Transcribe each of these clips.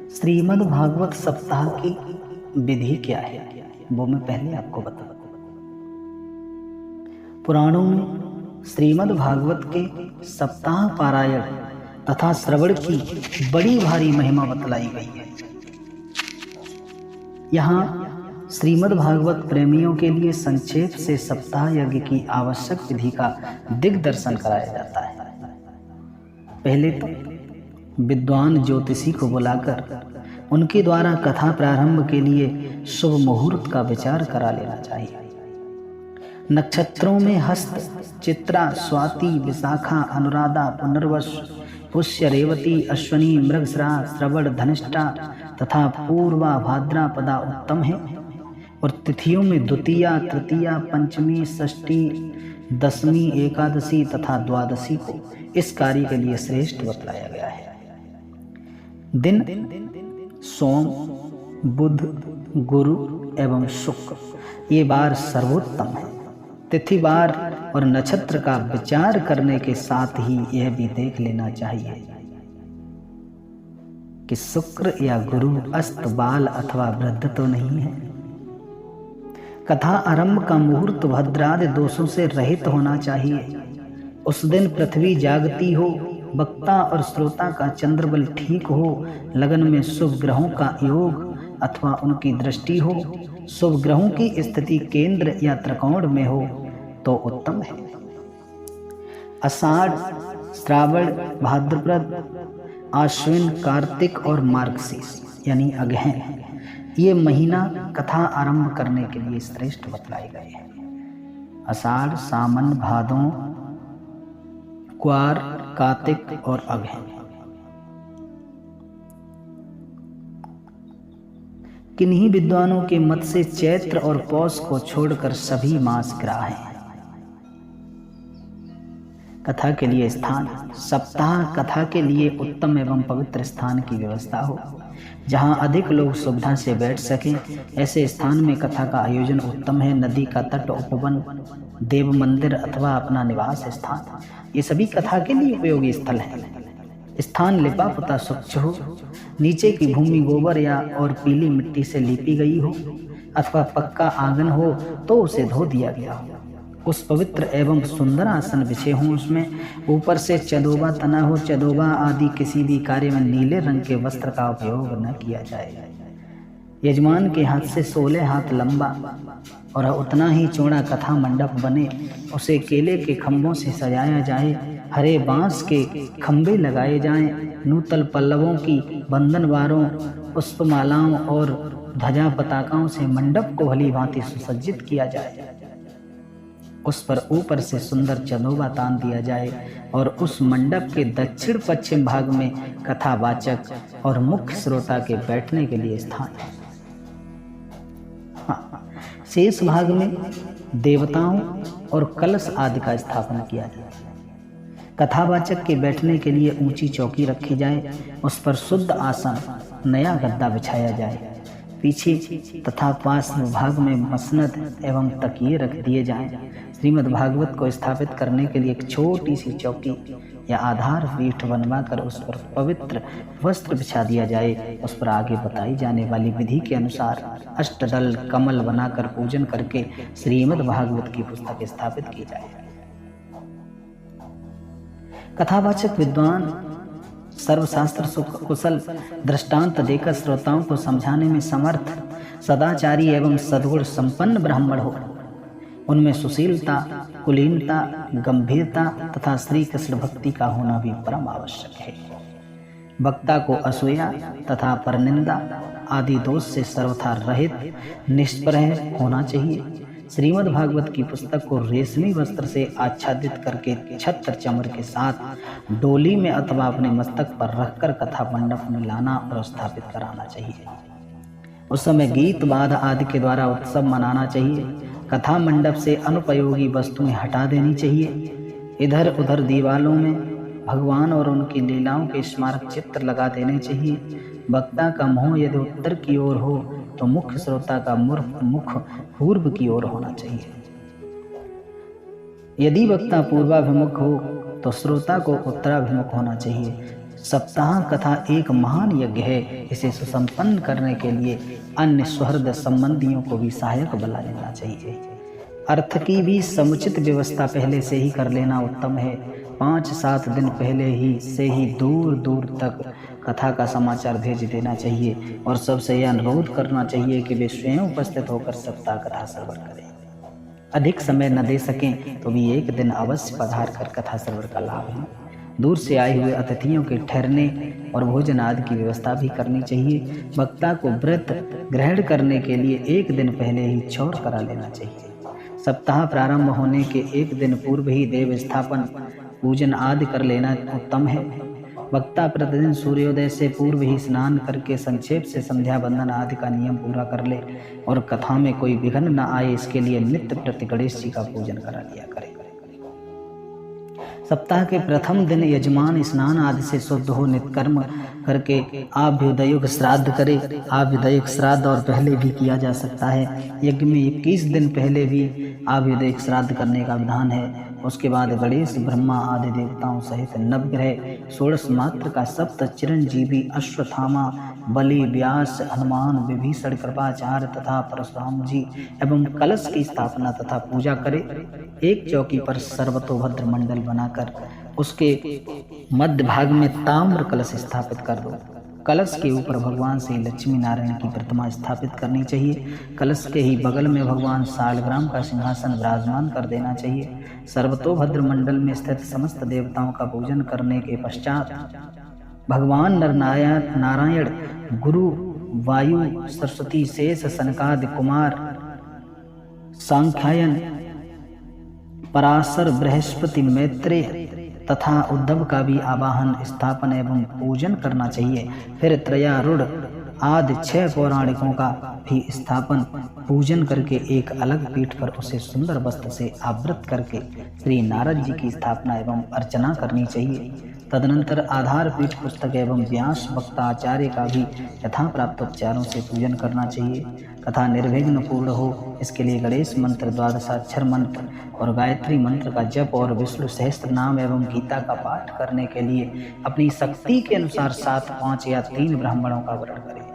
श्रीमद् भागवत सप्ताह की विधि क्या है वो मैं पहले आपको बता दूं। पुराणों में श्रीमद् भागवत के सप्ताह पारायण तथा श्रवण की बड़ी भारी महिमा बतलाई गई है। यहाँ श्रीमद् भागवत प्रेमियों के लिए संक्षेप से सप्ताह यज्ञ की आवश्यक विधि का दिग्दर्शन कराया जाता है। पहले तो विद्वान ज्योतिषी को बुलाकर उनके द्वारा कथा प्रारंभ के लिए शुभ मुहूर्त का विचार करा लेना चाहिए। नक्षत्रों में हस्त, चित्रा, स्वाति, विशाखा, अनुराधा, पुनर्वस, पुष्य, रेवती, अश्वनी, मृगशिरा, श्रवण, धनिष्ठा तथा पूर्वा, भाद्रपदा उत्तम है। और तिथियों में द्वितीया, तृतीया, पंचमी, षष्ठी, दशमी, एकादशी तथा द्वादशी को इस कार्य के लिए श्रेष्ठ बतलाया गया है। दिन सोम, बुध, गुरु एवं शुक्र ये बार सर्वोत्तम है। तिथि, बार और नक्षत्र का विचार करने के साथ ही यह भी देख लेना चाहिए कि शुक्र या गुरु अस्त, बाल अथवा वृद्ध तो नहीं है। कथा आरंभ का मुहूर्त भद्रादि दोषों से रहित होना चाहिए। उस दिन पृथ्वी जागती हो, वक्ता और श्रोता का चंद्रबल ठीक हो, लगन में शुभ ग्रहों का योग अथवा उनकी दृष्टि हो, शुभ ग्रहों की स्थिति केंद्र या त्रिकोण में हो तो उत्तम है। आषाढ़, श्रावण, भाद्रपद, आश्विन, कार्तिक और मार्गशीर्ष यानी अगहन ये महीना कथा आरंभ करने के लिए श्रेष्ठ बतलाए गए हैं। आषाढ़, सावन, भादों, क्वार, कार्तिक और अगहन। किन्हीं विद्वानों के मत से चैत्र और पौष को छोड़कर सभी मास ग्राह्य हैं। कथा के लिए स्थान, सप्ताह कथा के लिए उत्तम एवं पवित्र स्थान की व्यवस्था हो, जहां अधिक लोग सुविधा से बैठ सकें। ऐसे स्थान में कथा का आयोजन उत्तम है। नदी का तट, उपवन, देव मंदिर अथवा अपना निवास स्थान ये सभी कथा के लिए उपयोगी स्थल हैं। स्थान लिपा पुता स्वच्छ हो, नीचे की भूमि गोबर या और पीली मिट्टी से लीपी गई हो अथवा पक्का आंगन हो तो उसे धो दिया गया हो। उस पवित्र एवं सुंदर आसन बिछे हों, उसमें ऊपर से चदोबा तना हो। चदोबा आदि किसी भी कार्य में नीले रंग के वस्त्र का उपयोग न किया जाए। यजमान के हाथ से 16 हाथ लंबा और उतना ही चौड़ा कथा मंडप बने। उसे केले के खंभों से सजाया जाए। हरे बांस के खंभे लगाए जाएं। नूतल पल्लवों की बंधनवारों, पुष्पमालाओं और ध्वजा पताकाओं से मंडप को भली भांति सुसज्जित किया जाए। उस पर ऊपर से सुंदर चंदोबा तान दिया जाए और उस मंडप के दक्षिण पश्चिम भाग में कथावाचक और मुख्य श्रोता के बैठने के लिए स्थान है। शेष भाग में देवताओं और कलश आदि का स्थापना किया जाए। कथावाचक के बैठने के लिए ऊंची चौकी रखी जाए। उस पर शुद्ध आसन, नया गद्दा बिछाया जाए। पीछे तथा पास भाग में मसनद एवं तकिए रख दिए जाएं। श्रीमद् भागवत को स्थापित करने के लिए एक छोटी सी चौकी या आधार पीठ बनवाकर उस पर पवित्र वस्त्र बिछा दिया जाए। उस पर आगे बताई जाने वाली विधि के अनुसार अष्टदल कमल बनाकर पूजन करके श्रीमद् भागवत की पुस्तक स्थापित की जाए। कथावाचक विद्वान सर्वशास्त्र कुशल दृष्टांत देकर श्रोताओं को समझाने में समर्थ, सदाचारी एवं सद्गुण संपन्न ब्राह्मण हो। उनमें सुशीलता, कुलीनता, गंभीरता तथा श्री कृष्ण भक्ति का होना भी परम आवश्यक है। वक्ता को असूया तथा परनिंदा आदि दोष से सर्वथा रहित, निष्प्रह होना चाहिए। श्रीमद् भागवत की पुस्तक को रेशमी वस्त्र से आच्छादित करके छत्र चमर के साथ डोली में अथवा अपने मस्तक पर रखकर कथा मंडप में लाना और स्थापित कराना चाहिए। उस समय गीत, वाद आदि के द्वारा उत्सव मनाना चाहिए। कथा मंडप से अनुपयोगी वस्तुएं हटा देनी चाहिए। इधर उधर दीवालों में भगवान और उनकी लीलाओं के स्मारक चित्र लगा देने चाहिए। वक्ता का मुंह यदि उत्तर की ओर हो तो मुख्य श्रोता का मुख पूर्व की ओर होना चाहिए। यदि वक्ता पूर्वाभिमुख हो तो श्रोता को उत्तराभिमुख होना चाहिए। सप्ताह कथा एक महान यज्ञ है। इसे सुसंपन्न करने के लिए अन्य सुहृद संबंधियों को भी सहायक बना लेना चाहिए। अर्थ की भी समुचित व्यवस्था पहले से ही कर लेना उत्तम है। 5-7 दिन पहले ही से ही दूर दूर तक कथा का समाचार भेज देना चाहिए और सबसे यह अनुरोध करना चाहिए कि वे स्वयं उपस्थित होकर सप्ताह कथा श्रवण करें। अधिक समय न दे सकें तो भी एक दिन अवश्य पधार कर कथा श्रवण का लाभ है। दूर से आए हुए अतिथियों के ठहरने और भोजन आदि की व्यवस्था भी करनी चाहिए। वक्ता को व्रत ग्रहण करने के लिए एक दिन पहले ही क्षौर करा लेना चाहिए। सप्ताह प्रारंभ होने के एक दिन पूर्व ही देव स्थापन पूजन आदि कर लेना उत्तम है। वक्ता प्रतिदिन सूर्योदय से पूर्व ही स्नान करके संक्षेप से संध्या बंदन आदि का नियम पूरा कर ले और कथा में कोई विघ्न न आए इसके लिए नित्य प्रति गणेश जी का पूजन करा लिया करे। सप्ताह के प्रथम दिन यजमान स्नान आदि से शुद्ध हो नित्कर्म करके आभ्युदय श्राद्ध करे। आभ्युदय श्राद्ध और पहले भी किया जा सकता है। यज्ञ में 21 दिन पहले भी आभ्युदय श्राद्ध करने का विधान है। उसके बाद गणेश ब्रह्मा आदि देवताओं सहित नवग्रह 16 मात्र का सप्त चिरंजीवी अश्वत्थामा बलि व्यास हनुमान विभीषण कृपाचार्य तथा परशुराम जी एवं कलश की स्थापना तथा पूजा करे। एक चौकी पर सर्वतोभद्र मंडल बनाकर उसके मध्य भाग में ताम्र कलश स्थापित कर दो। कलश के ऊपर भगवान श्री लक्ष्मी नारायण की प्रतिमा स्थापित करनी चाहिए। कलश के ही बगल में भगवान शालग्राम का सिंहासन विराजमान कर देना चाहिए। सर्वतोभद्र मंडल में स्थित समस्त देवताओं का पूजन करने के पश्चात भगवान नारायण गुरु वायु सरस्वती शेष सनकादि कुमार सांख्यायन पराशर बृहस्पति मैत्रेय तथा उद्धव का भी आवाहन स्थापन एवं पूजन करना चाहिए। फिर त्रयारूढ़ आदि 6 पौराणिकों का भी स्थापन पूजन करके एक अलग पीठ पर उसे सुंदर वस्त्र से आवृत करके श्री नारद जी की स्थापना एवं अर्चना करनी चाहिए। तदनंतर आधार पीठ पुस्तक एवं व्यास वक्ता आचार्य का भी यथा प्राप्त उपचारों से पूजन करना चाहिए। कथा निर्विघ्न पूर्ण हो इसके लिए गणेश मंत्र 12 मंत्र और गायत्री मंत्र का जप और विष्णु सहस्त्र नाम एवं गीता का पाठ करने के लिए अपनी शक्ति के अनुसार 7, 5 या 3 ब्राह्मणों का वर्ण करें।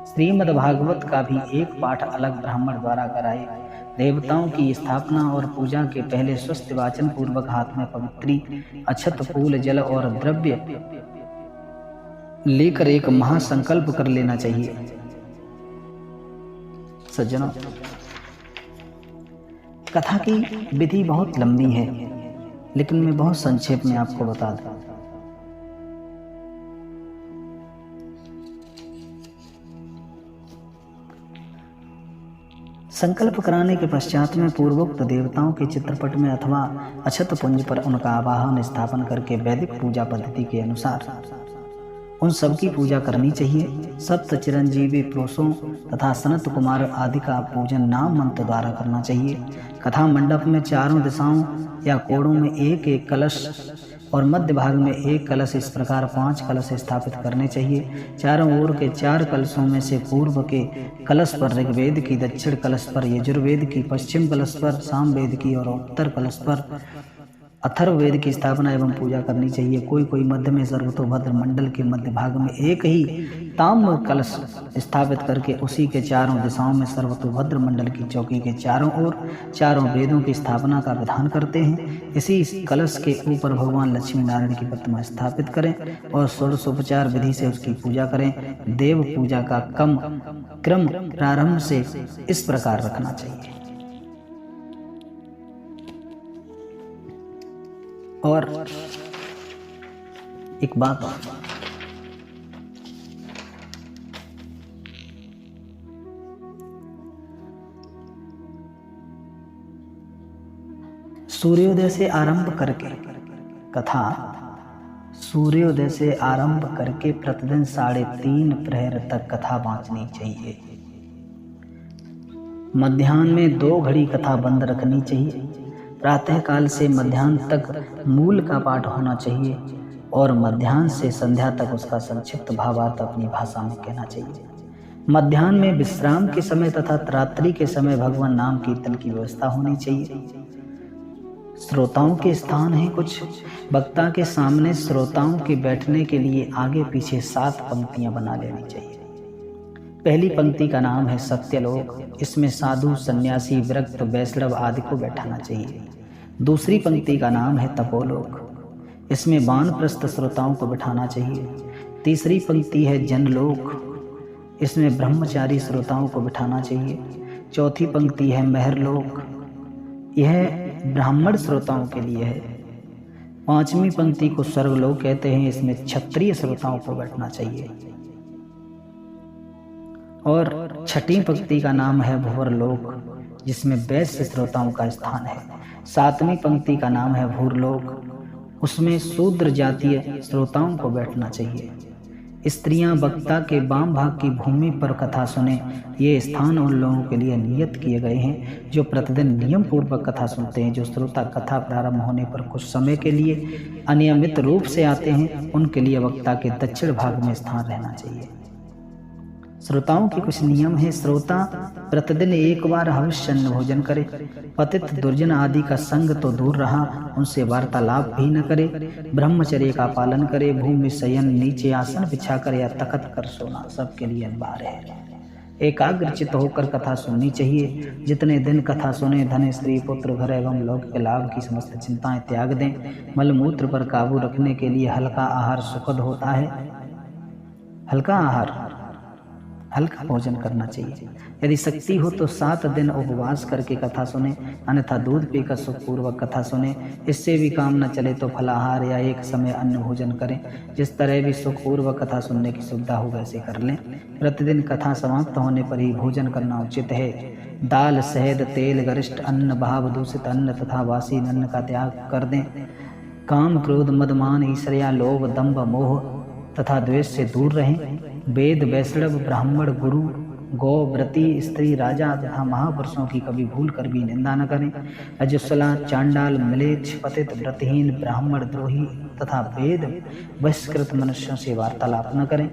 श्रीमद् भागवत का भी एक पाठ अलग ब्राह्मण द्वारा कराए। देवताओं की स्थापना और पूजा के पहले स्वस्थ वाचन पूर्वक हाथ में पवित्री अक्षत फूल जल और द्रव्य लेकर एक महासंकल्प कर लेना चाहिए। सज्जनों, कथा की विधि बहुत लंबी है लेकिन मैं बहुत संक्षेप में आपको बता दूं। संकल्प कराने के पश्चात में पूर्वोक्त देवताओं के चित्रपट में अथवा अक्षत पुंज पर उनका आवाहन स्थापन करके वैदिक पूजा पद्धति के अनुसार उन सब की पूजा करनी चाहिए। सप्त चिरंजीवी पुरुषों तथा सनत कुमार आदि का पूजन नाम मंत्र द्वारा करना चाहिए। कथा मंडप में चारों दिशाओं या कोणों में एक एक कलश और मध्य भाग में एक कलश, इस प्रकार 5 कलश स्थापित करने चाहिए। चारों ओर के 4 कलशों में से पूर्व के कलश पर ऋग्वेद की, दक्षिण कलश पर यजुर्वेद की, पश्चिम कलश पर सामवेद की और उत्तर कलश पर अथर्ववेद की स्थापना एवं पूजा करनी चाहिए। कोई मध्य में सर्वतोभद्र मंडल के मध्य भाग में एक ही ताम्र कलश स्थापित करके उसी के चारों दिशाओं में सर्वतोभद्र मंडल की चौकी के चारों ओर चारों वेदों की स्थापना का विधान करते हैं। इसी कलश के ऊपर भगवान लक्ष्मी नारायण की प्रतिमा स्थापित करें और षोडशोपचार विधि से उसकी पूजा करें। देव पूजा का क्रम प्रारंभ से इस प्रकार रखना चाहिए। और एक बात और, सूर्योदय से आरंभ करके कथा सूर्योदय से आरंभ करके प्रतिदिन 3.5 प्रहर तक कथा बांचनी चाहिए। मध्याह्न में 2 घड़ी कथा बंद रखनी चाहिए। प्रातः काल से मध्याह्न तक मूल का पाठ होना चाहिए और मध्याह्न से संध्या तक उसका संक्षिप्त भावार्थ अपनी भाषा में कहना चाहिए। मध्याह्न में विश्राम के समय तथा रात्रि के समय भगवान नाम कीर्तन की व्यवस्था होनी चाहिए। श्रोताओं के स्थान हैं कुछ। वक्ता के सामने श्रोताओं के बैठने के लिए आगे पीछे 7 पंक्तियां बना लेनी चाहिए। पहली पंक्ति का नाम है सत्यलोक। इसमें साधु, सन्यासी, विरक्त, वैष्णव आदि को बैठाना चाहिए। दूसरी पंक्ति का नाम है तपोलोक। इसमें वानप्रस्थ श्रोताओं को बैठाना चाहिए। तीसरी पंक्ति है जनलोक। इसमें ब्रह्मचारी श्रोताओं को बैठाना चाहिए। चौथी पंक्ति है महरलोक। यह ब्राह्मण श्रोताओं के लिए है। पांचवी पंक्ति को स्वर्गलोक कहते हैं। इसमें क्षत्रिय श्रोताओं को बैठना चाहिए। और छठी पंक्ति का नाम है भुवरलोक, जिसमें वैश्य श्रोताओं का स्थान है। सातवीं पंक्ति का नाम है भूरलोक। उसमें शूद्र जातीय श्रोताओं को बैठना चाहिए। स्त्रियां वक्ता के वाम भाग की भूमि पर कथा सुने। ये स्थान उन लोगों के लिए नियत किए गए हैं जो प्रतिदिन नियम पूर्वक कथा सुनते हैं। जो श्रोता कथा प्रारंभ होने पर कुछ समय के लिए अनियमित रूप से आते हैं, उनके लिए वक्ता के दक्षिण भाग में स्थान रहना चाहिए। श्रोताओं के कुछ नियम हैं। श्रोता प्रतिदिन एक बार अवश्य अन्न भोजन करे। पतित, दुर्जन आदि का संग तो दूर रहा, उनसे वार्तालाप भी न करे। ब्रह्मचर्य का पालन करे। भूमि शयन, नीचे आसन बिछाकर या तखत कर सोना सबके लिए अनिवार्य है। एकाग्रचित होकर कथा सुननी चाहिए। जितने दिन कथा सुने, धन, स्त्री, पुत्र, घर एवं लौकिक लाभ की समस्त चिंताएं त्याग दें। मलमूत्र पर काबू रखने के लिए हल्का आहार सुखद होता है। हल्का भोजन करना चाहिए। यदि शक्ति हो तो 7 दिन उपवास करके कथा सुने, अन्यथा दूध पीकर सुखपूर्वक कथा सुने। इससे भी काम न चले तो फलाहार या एक समय अन्न भोजन करें। जिस तरह भी सुखपूर्वक कथा सुनने की सुविधा हो वैसे कर लें। प्रतिदिन कथा समाप्त होने पर ही भोजन करना उचित है। दाल, शहद, तेल, गरिष्ठ अन्न, भाव दूषित अन्न तथा वासी अन्न का त्याग कर दें। काम, क्रोध, मद, मान, ईर्ष्या, लोभ, दंभ, मोह तथा द्वेष से दूर रहें। वेद, वैष्णव, ब्राह्मण, गुरु, गौ, व्रती, स्त्री, राजा तथा महापुरुषों की कभी भूल कर भी निंदा न करें। रजस्वला, चांडाल, म्लेच्छ, पतित, व्रतहीन, ब्राह्मण द्रोही तथा वेद बहिष्कृत मनुष्यों से वार्तालाप न करें।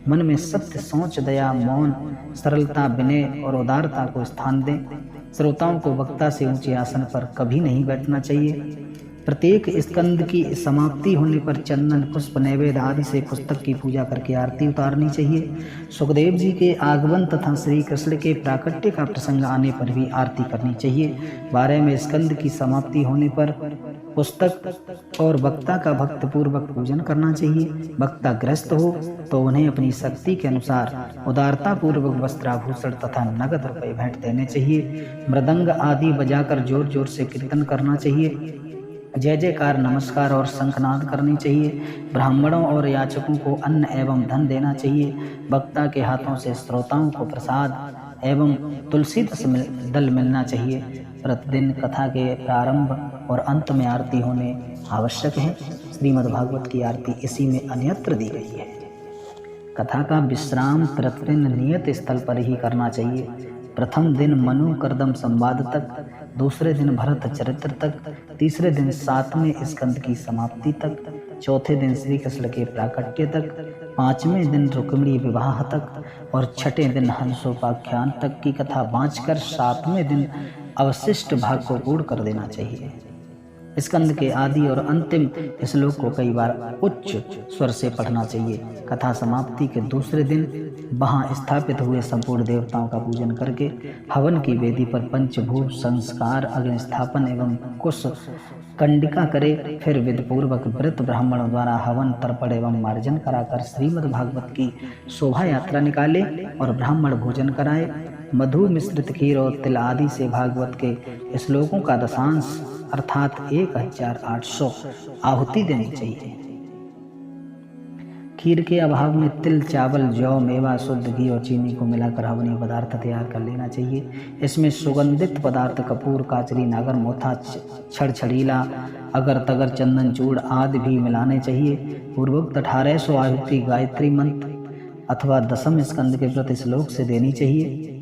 मन में सत्य, सोच, दया, मौन, सरलता, विनय और उदारता को स्थान दें। श्रोताओं को वक्ता से ऊंचे आसन पर कभी नहीं बैठना चाहिए। प्रत्येक स्कंद की समाप्ति होने पर चंदन, पुष्प, नैवेद्य आदि से पुस्तक की पूजा करके आरती उतारनी चाहिए। सुखदेव जी के आगमन तथा श्री कृष्ण के प्राकट्य का प्रसंग आने पर भी आरती करनी चाहिए। 12वें स्कंद की समाप्ति होने पर पुस्तक और वक्ता का भक्त पूर्वक पूजन करना चाहिए। वक्ता ग्रस्त हो तो उन्हें अपनी शक्ति के अनुसार उदारता पूर्वक वस्त्राभूषण तथा नगद रुपये भेंट देने चाहिए। मृदंग आदि बजाकर जोर जोर से कीर्तन करना चाहिए। जय जयकार, नमस्कार और शंखनाद करनी चाहिए। ब्राह्मणों और याचकों को अन्न एवं धन देना चाहिए। वक्ता के हाथों से श्रोताओं को प्रसाद एवं तुलसी दल मिलना चाहिए। प्रतिदिन कथा के प्रारंभ और अंत में आरती होने आवश्यक है। श्रीमद्भागवत की आरती इसी में अन्यत्र दी गई है। कथा का विश्राम प्रतिदिन नियत स्थल पर ही करना चाहिए। प्रथम दिन मनु कर्दम संवाद तक, दूसरे दिन भरत चरित्र तक, तीसरे दिन 7वें स्कंद की समाप्ति तक, चौथे दिन श्री कृष्ण के प्राकट्य तक, 5वें दिन रुक्मिणी विवाह तक और 6ठे दिन हंसोपाख्यान तक की कथा बाँचकर 7वें दिन अवशिष्ट भाग को पूर्ण कर देना चाहिए। स्कंद के आदि और अंतिम श्लोक को कई बार उच्च स्वर से पढ़ना चाहिए। कथा समाप्ति के दूसरे दिन वहां स्थापित हुए संपूर्ण देवताओं का पूजन करके हवन की वेदी पर पंचभूत संस्कार, अग्नि स्थापन एवं कुश कंडिका करे। फिर विधिपूर्वक वृत ब्राह्मणों द्वारा हवन, तर्पण एवं मार्जन कराकर श्रीमद् भागवत की शोभा यात्रा निकाले और ब्राह्मण भोजन कराए। मधु मिश्रित खीर और तिल आदि से भागवत के श्लोकों का दशांश अर्थात 1800 आहुति देनी चाहिए। खीर के अभाव में तिल, चावल, जौ, मेवा, शुद्ध घी और चीनी को मिलाकर हवनीय पदार्थ तैयार कर लेना चाहिए। इसमें सुगंधित पदार्थ कपूर, काचरी, नागर मोथा, छड़छड़ीला, अगर तगर, चंदन चूड़ आदि भी मिलाने चाहिए। पूर्वोक्त 1800 आहुति गायत्री मंत्र अथवा दशम स्कंद के प्रति श्लोक से देनी चाहिए।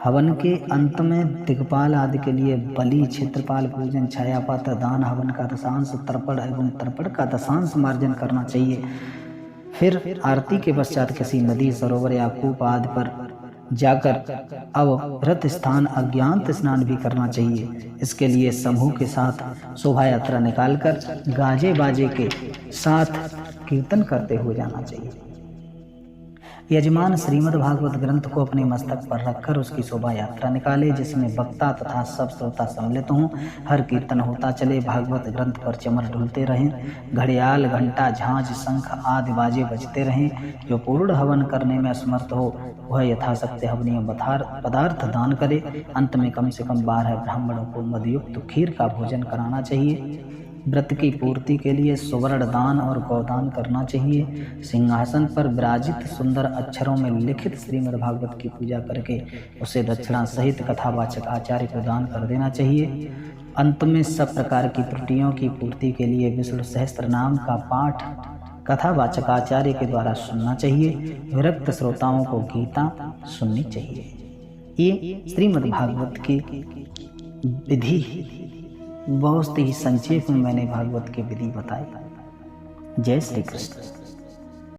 हवन के अंत में दिग्पाल आदि के लिए बलि, क्षेत्रपाल पूजन, छायापात्र दान, हवन का दशांश, तर्पण एवं तर्पण का दशांश मार्जन करना चाहिए। फिर आरती के पश्चात किसी नदी, सरोवर या कूप आदि पर जाकर अवृत स्थान अज्ञात स्नान भी करना चाहिए। इसके लिए समूह के साथ शोभा यात्रा निकालकर गाजे बाजे के साथ कीर्तन करते हुए जाना चाहिए। यजमान श्रीमद् भागवत ग्रंथ को अपने मस्तक पर रखकर उसकी शोभा यात्रा निकाले, जिसमें वक्ता तथा सब श्रोता सम्मिलित हों। हर कीर्तन होता चले, भागवत ग्रंथ पर चमर ढुलते रहें, घड़ियाल, घंटा, झांझ, शंख आदि बाजे बजते रहें। जो पूर्ण हवन करने में असमर्थ हो वह यथाशक्ति हवनीय पदार्थ दान करे। अंत में कम से कम 12 ब्राह्मणों को मदयुक्त खीर का भोजन कराना चाहिए। व्रत की पूर्ति के लिए सुवर्ण दान और गौदान करना चाहिए। सिंहासन पर विराजित सुंदर अक्षरों में लिखित श्रीमद् भागवत की पूजा करके उसे दक्षिणा सहित कथावाचक आचार्य को दान कर देना चाहिए। अंत में सब प्रकार की त्रुटियों की पूर्ति के लिए विष्णु सहस्त्र नाम का पाठ कथावाचक आचार्य के द्वारा सुनना चाहिए। विरक्त श्रोताओं को गीता सुननी चाहिए। ये श्रीमद् भागवत की विधि बहुत ही संक्षेप में मैंने भागवत की विधि बताई। जय श्री कृष्ण।